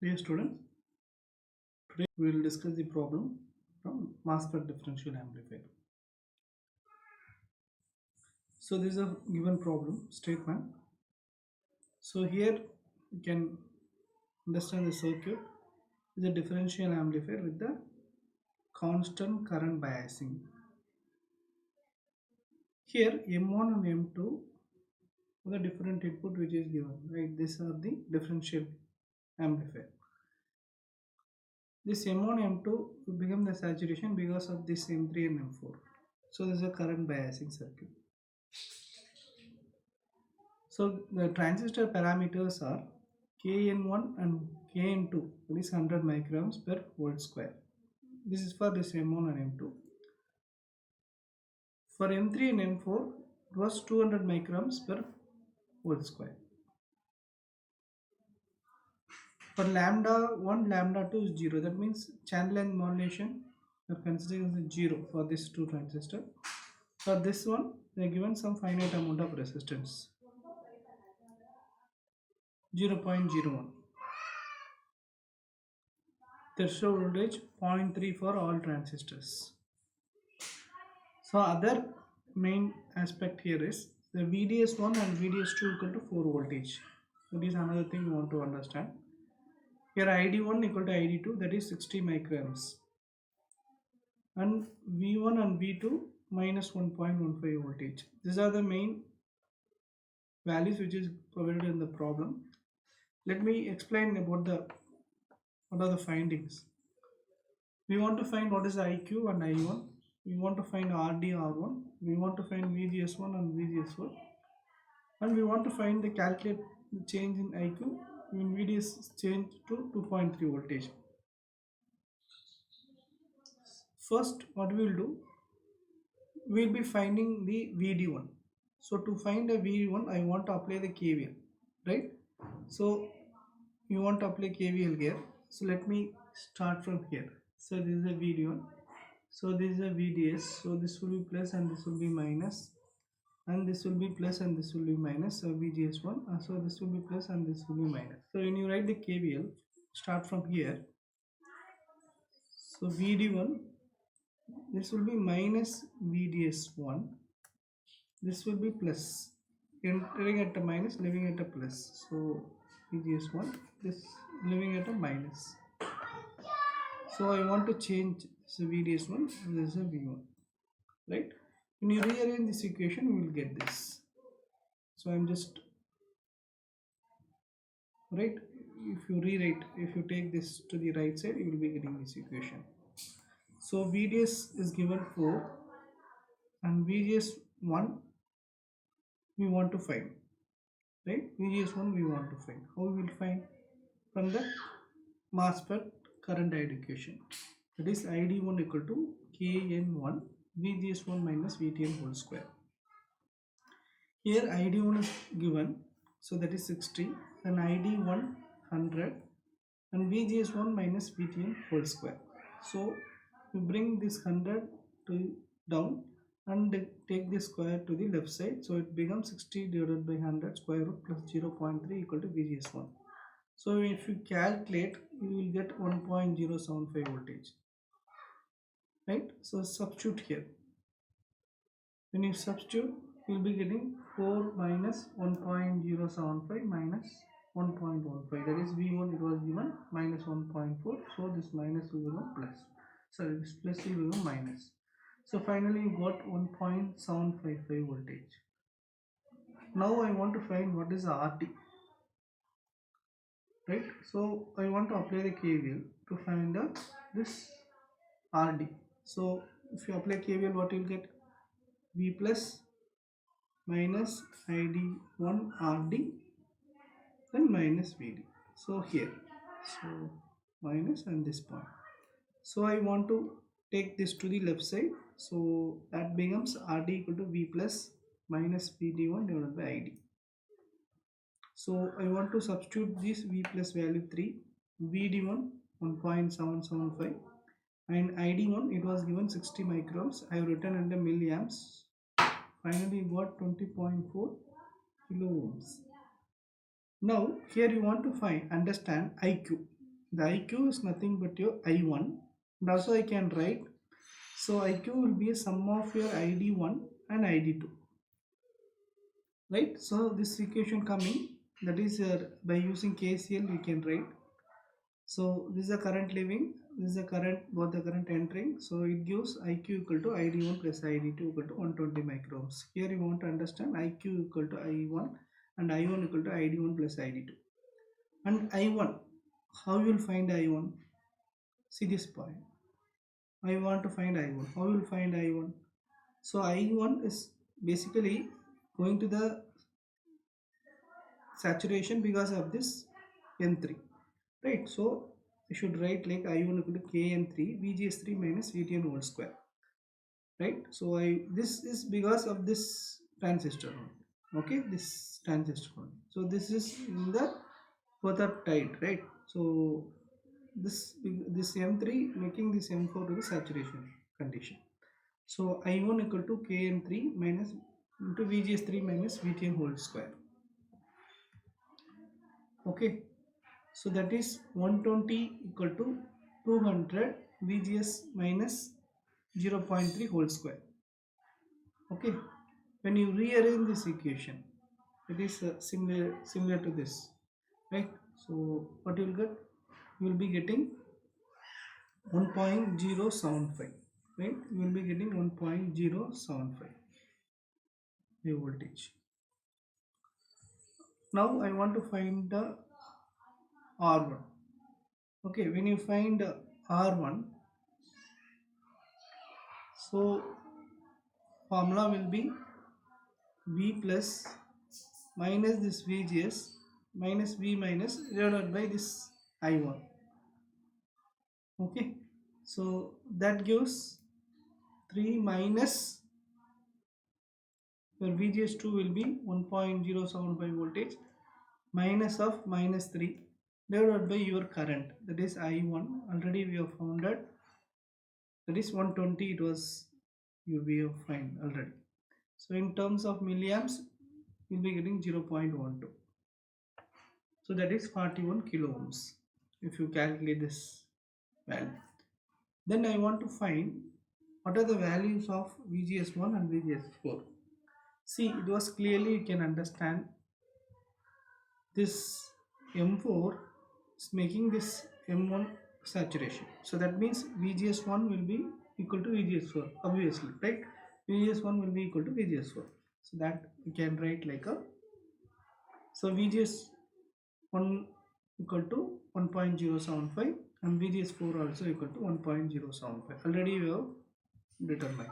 Dear students, today we will discuss the problem from MOSFET differential amplifier. So this is a given problem statement. So here you can understand the circuit is a differential amplifier with the constant current biasing. Here M1 and M2 are the different input which is given, right? These are the differential amplifier. This M1 M2 will become the saturation because of this M3 and M4. So this is a current biasing circuit. So the transistor parameters are Kn1 and Kn2, that is 100 micrograms per volt square. This is for this M1 and M2. For M3 and M4, it was 200 micrograms per volt square. For lambda 1, lambda 2 is 0. That means channel length modulation we are considering as 0 for these two transistors. For this one, they are given some finite amount of resistance, 0.01. Threshold voltage 0.3 for all transistors. So other main aspect here is the VDS1 and VDS2 equal to 4 voltage. That is another thing you want to understand. Here ID1 equal to ID2, that is 60 micrograms, and V1 and V2 minus 1.15 voltage. These are the main values which is provided in the problem. Let me explain about what are the findings. We want to find what is IQ and I1. We want to find RD, R1. We want to find VGS1 and VGS4. And we want to find the calculate the change in IQ when VDS change to 2.3 voltage. First, what we will do, we will be finding the VD1. So to find a VD1, I want to apply the KVL, right? So you want to apply KVL here. So let me start from here. So this is a VD1. So this is a VDS. So this will be plus and this will be minus, and this will be plus and this will be minus. So VGS1. So this will be plus and this will be minus. So when you write the KVL, start from here. So VD1, this will be minus VDS1. This will be plus. Entering at a minus, leaving at a plus. So VGS1, this leaving at a minus. So I want to change this VDS1, this is a V1, right? When you rearrange this equation, you will get this. So I'm just, right, if you rewrite, if you take this to the right side, you will be getting this equation. So VDS is given 4 and VGS1 we want to find, right? VGS1 we want to find. How we will find? From the MOSFET current equation. That is ID1 equal to Kn1 VGS1 minus VTN whole square. Here ID1 is given, so that is 60, and ID1 100, and VGS1 minus VTN whole square. So we bring this 100 to down and take this square to the left side, so it becomes 60 divided by 100 square root plus 0.3 equal to VGS1. So if you calculate, you will get 1.075 voltage, right? So substitute here. When you substitute, you will be getting 4 minus 1.075 minus 1.15. That is V1 it was given minus 1.4. So this minus will become plus. Sorry, this plus will become minus. So finally you got 1.755 voltage. Now I want to find what is the RT. Right? So I want to apply the KVL to find this RD. So if you apply KVL, what you will get? V plus minus ID1 RD, then minus VD. So here, so minus and this point. So I want to take this to the left side. So that becomes RD equal to V plus minus VD1 divided by ID. So I want to substitute this V plus value 3, VD1 1.775, and ID1 it was given 60 microns. I have written under milliamps. Finally got 20.4 kilo ohms. Now here you want to understand IQ. The IQ is nothing but your I1, and also I can write, so IQ will be a sum of your ID1 and ID2, right? So this equation coming, that is by using KCL we can write. So this is the current leaving, this is the current, both the current entering. So it gives IQ equal to ID1 plus ID2 equal to 120 microohms. Here you want to understand IQ equal to I1 and I1 equal to ID1 plus ID2. And I1, how you will find I1? See this point. I want to find I1. How you will find I1? So I1 is basically going to the saturation because of this N3, right? So you should write like I1 equal to Kn3 VGS3 minus VTN whole square, right? So this is because of this transistor only. Okay, this transistor only. So this is in the both are tied, right? So this M3 making this M4 to the saturation condition. So I1 equal to Kn3 minus into VGS3 minus VTN whole square. Okay, so that is 120 equal to 200 VGS minus 0.3 whole square. Okay, when you rearrange this equation, it is similar to this, right? So what you will get? You will be getting 1.075, right? You will be getting 1.075 the voltage. Now I want to find the R1. Okay, when you find R1, so formula will be V plus minus this VGS minus V minus divided by this I1. Okay, so that gives 3 minus your VGS2 will be 1.075 voltage minus of minus 3 divided by your current, that is I1. Already we have found that is 120, it was we have find already. So in terms of milliamps you will be getting 0.12, so that is 41 kilo ohms if you calculate this value. Then I want to find what are the values of VGS1 and VGS4. See, it was clearly you can understand this M4 is making this M1 saturation. So that means VGS1 will be equal to VGS4, obviously, right? VGS1 will be equal to VGS4. So that we can write like a, so VGS1 equal to 1.075 and VGS4 also equal to 1.075. Already we have determined,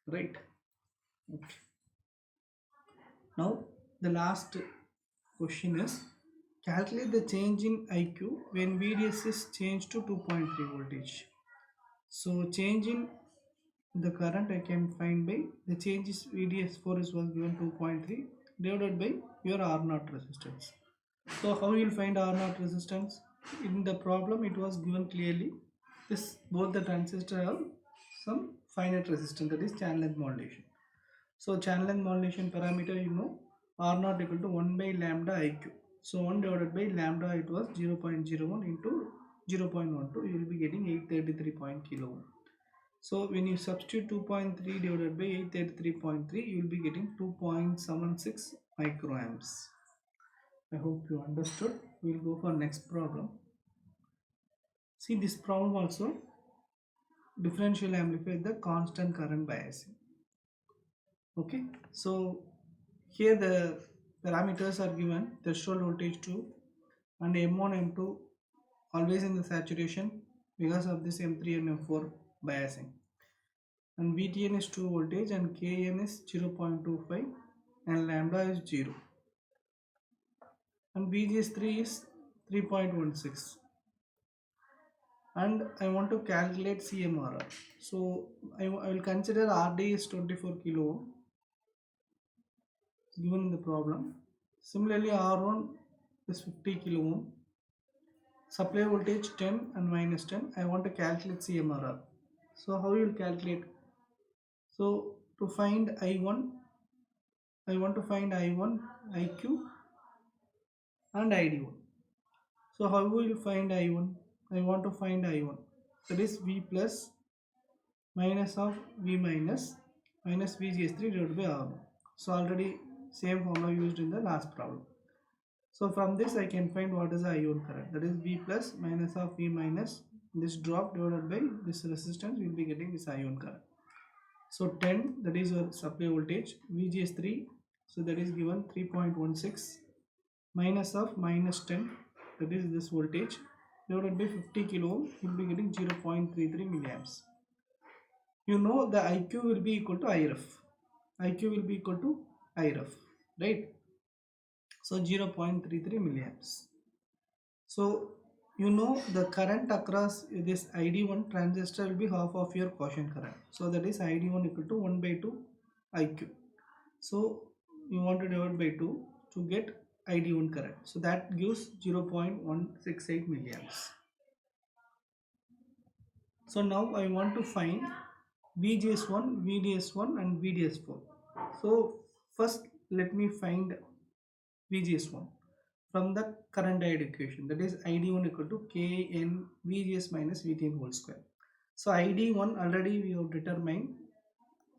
right? Okay. Now the last question is, calculate the change in IQ when VDS is changed to 2.3 voltage. So change in the current I can find by the change is VDS4 is was given 2.3 divided by your R0 resistance. So how you will find R0 resistance? In the problem it was given clearly, this both the transistor have some finite resistance, that is channel length modulation. So channel length modulation parameter, you know, R0 equal to 1 by lambda IQ. So 1 divided by lambda, it was 0.01 into 0.12, you will be getting 833 kilo ohm. So when you substitute 2.3 divided by 833.3, you will be getting 2.76 microamps. I hope you understood. We will go for next problem. See this problem also, differential amplifier the constant current biasing. Okay, so here the parameters are given, threshold voltage 2 and M1 M2 always in the saturation because of this M3 and M4 biasing, and VTN is 2 voltage and Kn is 0.25 and lambda is 0 and VGS3 is 3.16, and I want to calculate CMRR. So I will consider RD is 24 kilo ohm given in the problem. Similarly R1 is 50 kilo ohm, supply voltage 10 and minus 10. I want to calculate CMRR. So how you will calculate? So to find I1, I want to find I1, IQ and ID1. So how will you find I1? I want to find I1. That is V plus minus of V minus VGS3 divided by R1. So already same formula used in the last problem. So from this I can find what is the I1 current. That is V plus minus of V minus this drop divided by this resistance, we will be getting this I1 current. So 10, that is your supply voltage, VGS3, so that is given 3.16 minus of minus 10, that is this voltage, divided by 50 kilo ohm, you will be getting 0.33 milliamps. You know the IQ will be equal to IRF. IQ will be equal to IRF, right? So 0.33 milliamps. So you know the current across this ID1 transistor will be half of your quotient current. So that is ID1 equal to 1 by 2 IQ. So you want to divide by 2 to get ID1 current. So that gives 0.168 milliamps. So now I want to find VGS1, VDS1 and VDS4. So first let me find VGS1 from the current diode equation, that is ID1 equal to Kn VGS minus VTN whole square. So ID1 already we have determined,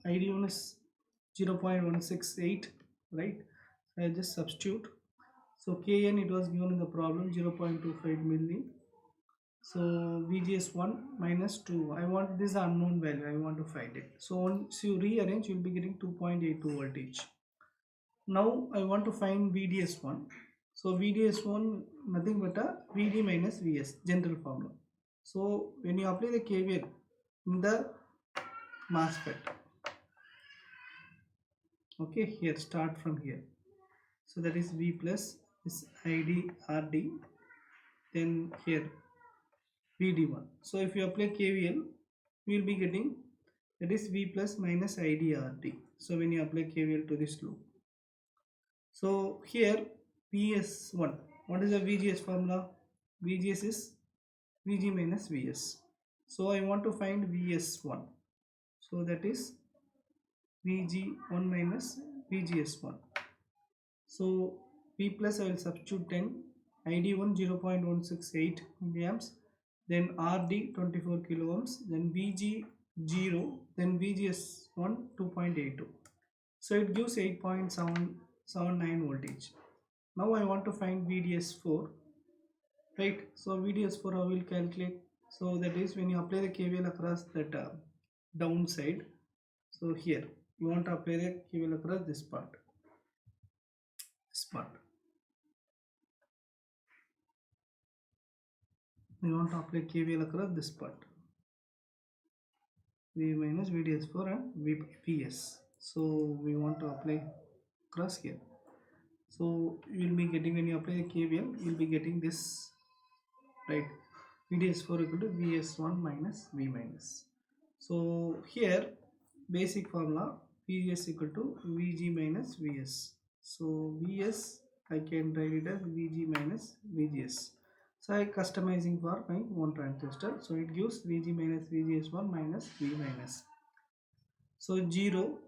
ID1 is 0.168, right? So I just substitute. So Kn it was given in the problem 0.25 milli. So VGS1 minus 2, I want this unknown value, I want to find it. So once you rearrange, you will be getting 2.82 voltage. Now I want to find VDS1. So VDS1 nothing but a VD minus VS, general formula. So when you apply the KVL in the MOSFET, okay, here start from here. So that is V plus is ID RD, then here VD1. So if you apply KVL, you will be getting, that is V plus minus ID RD. So when you apply KVL to this loop, so here VS1, what is the VGS formula? VGS is VG minus VS. So I want to find VS1. So that is VG1 minus VGS1. So P plus I will substitute 10, ID1 0.168 milliamps, then RD 24 kilo ohms, then VG 0, then VGS1 2.82. So it gives 8.779 voltage. Now I want to find VDS4, right? So VDS4 I will calculate. So that is when you apply the KVL across that downside. So here you want to apply the KVL across this part. We want to apply KVL across this part. V minus VDS4 and VS. So we want to apply across here. So you will be getting, when you apply the KVL, you will be getting this, right? VDS4 equal to VS1 minus V minus. So here basic formula, VS equal to VG minus VS. So VS I can write it as VG minus VGS. So I customizing for my own transistor. So it gives VG minus VGS1 minus V minus. So 0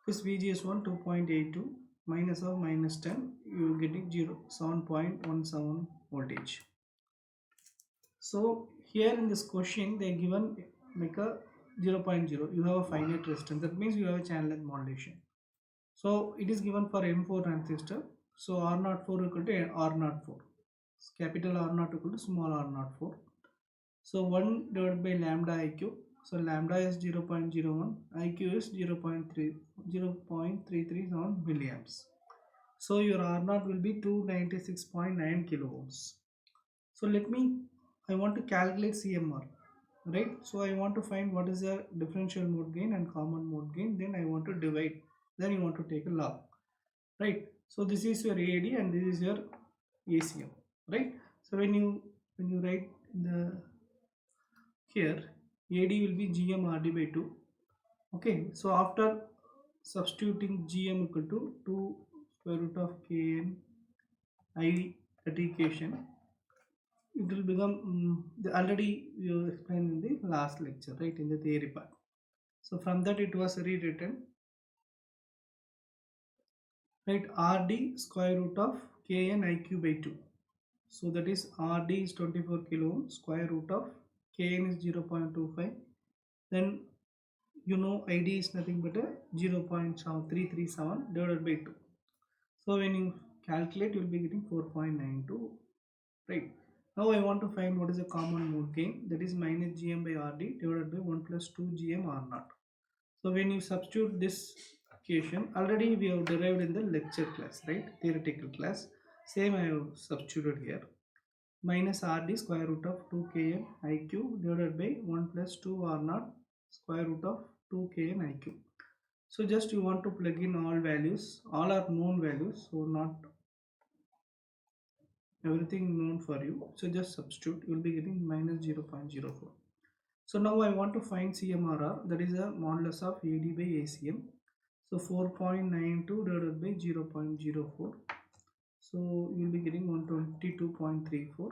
is VGS1 2.82 minus of minus 10, you are getting 7.17 voltage. So here in this question they given make a 0.0, you have a finite resistance, that means you have a channel length modulation. So it is given for M4 transistor. So R04 equal to R04, capital R0 equal to small R04. So 1 divided by lambda IQ. So lambda is 0.01, IQ is 0.337 milliamps. So your R0 will be 296.9 kilo ohms. So I want to calculate CMR, right? So I want to find what is the differential mode gain and common mode gain. Then I want to divide. Then you want to take a log, right? So this is your AD and this is your ACM, right? So when you write the here, AD will be GM RD by 2. Okay, so after substituting GM equal to 2 square root of Kn I at equation, it will become already you explained in the last lecture, right, in the theory part. So from that it was rewritten, right, RD square root of Kn IQ by 2. So that is RD is 24 kilo ohm, square root of Kn is 0.25. Then you know ID is nothing but a 0.337 divided by 2. So when you calculate, you will be getting 4.92, right? Now I want to find what is the common mode gain, that is minus Gm by Rd divided by 1 plus 2 Gm R0. So when you substitute this equation, already we have derived in the lecture class, right? Theoretical class. Same I have substituted here. Minus Rd square root of 2 Kn Iq divided by 1 plus 2 R0 square root of 2 Kn Iq. So just you want to plug in all values, all are known values, so not everything known for you. So just substitute, you will be getting minus 0.04. So now I want to find CMRR, that is a modulus of AD by ACM. So 4.92 divided by 0.04. So you will be getting 122.34.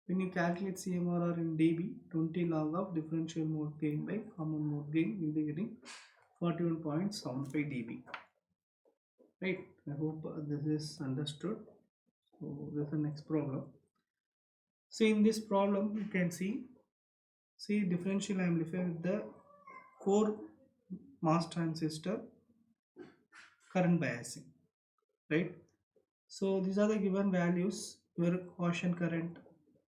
When you calculate CMRR in dB, 20 log of differential mode gain by common mode gain, you will be getting 41.75 dB. Right? I hope this is understood. So this is the next problem. See, in this problem you can see differential amplifier with the 4 MOS transistor current biasing, right? So these are the given values, your quotient current,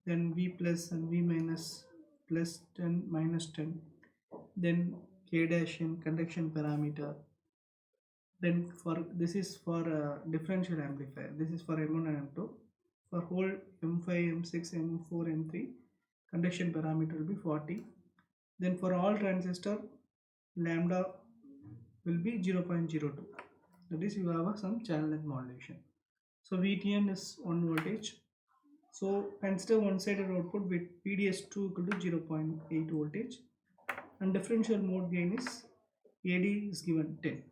then V plus and V minus, plus 10 minus 10, then K dash in conduction parameter. Then for this is for differential amplifier, this is for M1 and M2. For whole M5, M6, M4, M3, conduction parameter will be 40. Then for all transistor, lambda will be 0.02. That is, you have some channel length modulation. So VTN is 1 voltage. So consider one-sided output with VDS2 equal to 0.8 voltage, and differential mode gain is AD is given 10.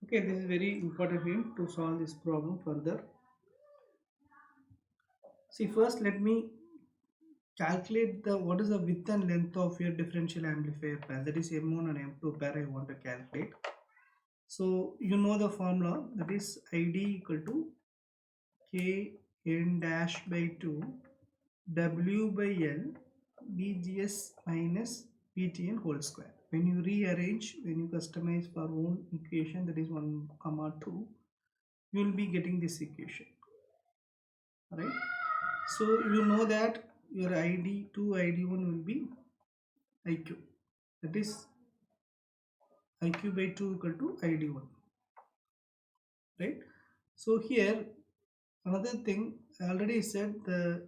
Okay, this is very important hint to solve this problem further. See, first let me calculate the what is the width and length of your differential amplifier pair, that is M1 and M2 pair I want to calculate. So you know the formula, that is ID equal to Kn dash by 2 W by L VGS minus VTN whole square. When you rearrange, when you customize for own equation, that is 1 comma 2, you will be getting this equation, right? So you know that your ID2 ID1 will be IQ, that is IQ by 2 equal to ID1, right? So here another thing I already said, the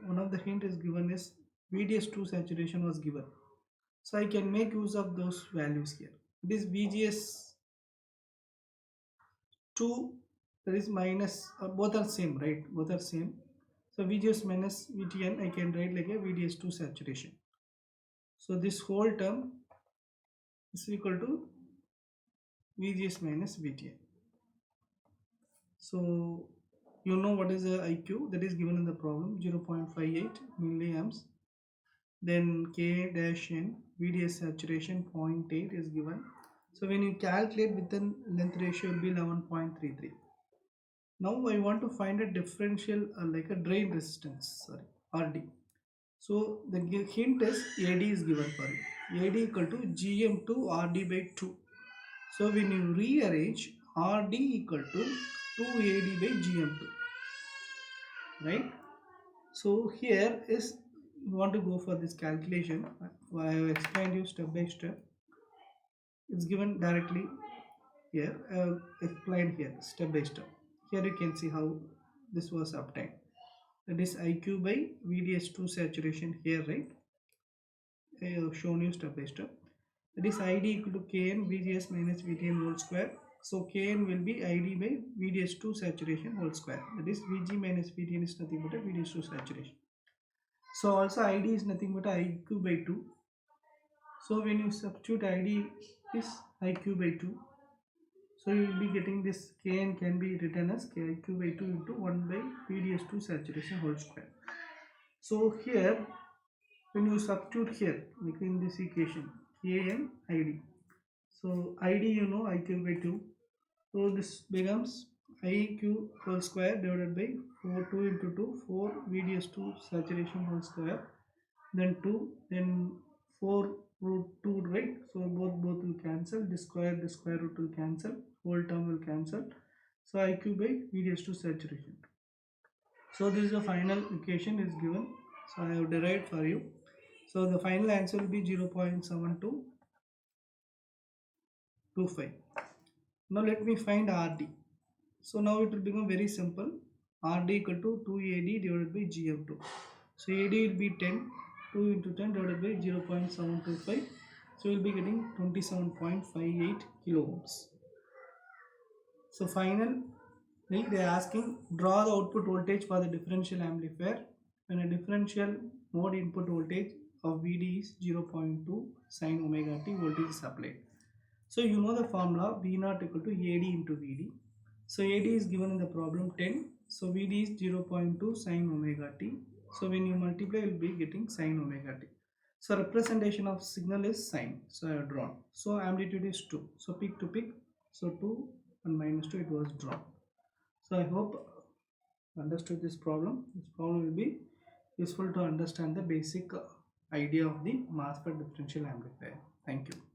one of the hint is given is VDS2 saturation was given, so I can make use of those values here. This VGS2, that is minus, both are same, right? Both are same. So VGS minus VTN I can write like a VDS2 saturation. So this whole term is equal to VGS minus VTN. So you know what is the IQ that is given in the problem, 0.58 milliamps. Then K dash N VDS saturation 0.8 is given. So when you calculate, within length ratio will be 11.33. Now I want to find a differential like a drain resistance, sorry, RD. So the hint is AD is given for you. AD equal to GM2 RD by 2. So when you rearrange, RD equal to 2AD by GM2, right? So here is, you want to go for this calculation. I have explained you step by step. It's given directly here, explained here step by step. Here you can see how this was obtained. That is IQ by VDS2 saturation here, right? I have shown you step by step. That is ID equal to Kn VGS minus VTN whole square. So Kn will be ID by VDS2 saturation whole square. That is VG minus VTN is nothing but a VDS2 saturation. So also ID is nothing but IQ by 2. So when you substitute ID is IQ by 2. So you will be getting this Kn can be written as KIQ by 2 into 1 by VDS2 saturation whole square. So here when you substitute here, like in this equation, Kn ID. So ID you know IQ by 2. So this becomes IQ whole square divided by 4, 2 into 2, 4 VDS2 saturation whole square, then 2, then 4 root 2, right? So both will cancel, this square root will cancel, whole term will cancel. So IQ by VDS2 saturation. So this is the final equation is given. So I have derived for you. So the final answer will be 0.7225. Now let me find RD. So now it will become very simple. RD equal to 2AD divided by GF2. So AD will be 10, 2 into 10 divided by 0.725. So we will be getting 27.58 kilo ohms. So finally they are asking draw the output voltage for the differential amplifier when a differential mode input voltage of Vd is 0.2 sin omega t voltage is applied. So you know the formula V naught equal to AD into Vd. So AD is given in the problem 10. So Vd is 0.2 sin omega t. So when you multiply, you will be getting sin omega t. So representation of signal is sine. So I have drawn. So amplitude is 2. So peak to peak. So 2 and minus 2 it was drawn. So I hope you understood this problem. This problem will be useful to understand the basic idea of the MOSFET differential amplifier. Thank you.